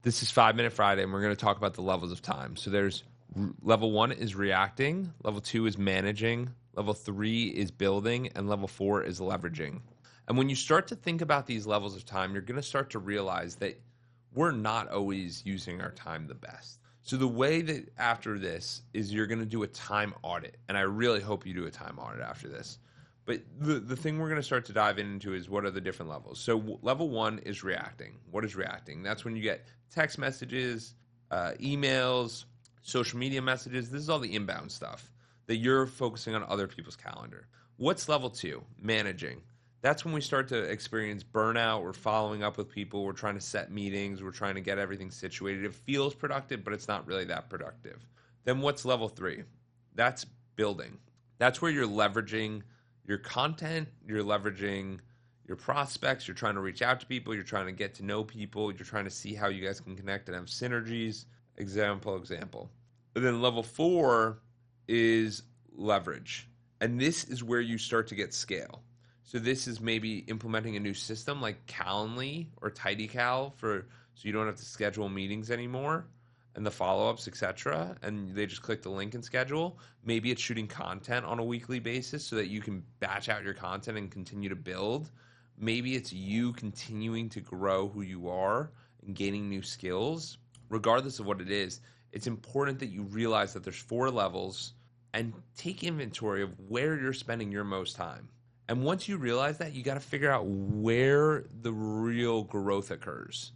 This is 5 Minute Friday, and we're going to talk about the levels of time. So there's level 1 is reacting, level 2 is managing, level 3 is building, and level 4 is leveraging. And when you start to think about these levels of time, you're going to start to realize that we're not always using our time the best. So the way that after this is you're going to do a time audit, and I really hope you do a time audit after this. But the thing we're going to start to dive into is what are the different levels. So level 1 is reacting. What is reacting? That's when you get text messages, emails, social media messages. This is all the inbound stuff that you're focusing on other people's calendar. What's level 2? Managing. That's when we start to experience burnout. We're following up with people. We're trying to set meetings. We're trying to get everything situated. It feels productive, but it's not really that productive. Then what's level 3? That's building. That's where you're leveraging your content, you're leveraging your prospects, you're trying to reach out to people, you're trying to get to know people, you're trying to see how you guys can connect and have synergies. Example. And then level 4 is leverage. And this is where you start to get scale. So this is maybe implementing a new system like Calendly or TidyCal so you don't have to schedule meetings anymore and the follow-ups, etc. And they just click the link and schedule. Maybe it's shooting content on a weekly basis so that you can batch out your content and continue to build. Maybe it's you continuing to grow who you are and gaining new skills. Regardless of what it is, it's important that you realize that there's 4 levels and take inventory of where you're spending your most time. And once you realize that, you got to figure out where the real growth occurs.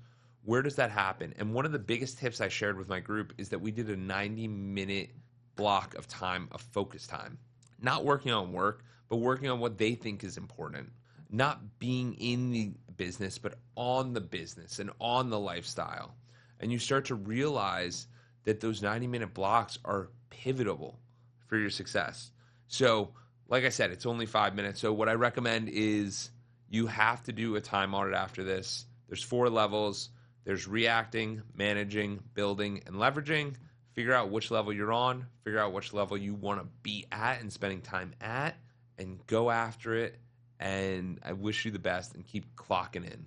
Where does that happen? And one of the biggest tips I shared with my group is that we did a 90-minute block of time, of focus time. Not working on work, but working on what they think is important. Not being in the business, but on the business and on the lifestyle. And you start to realize that those 90-minute blocks are pivotal for your success. So, like I said, it's only 5 minutes. So what I recommend is you have to do a time audit after this. There's 4 levels. There's reacting, managing, building, and leveraging. Figure out which level you're on. Figure out which level you want to be at and spending time at. And go after it. And I wish you the best and keep clocking in.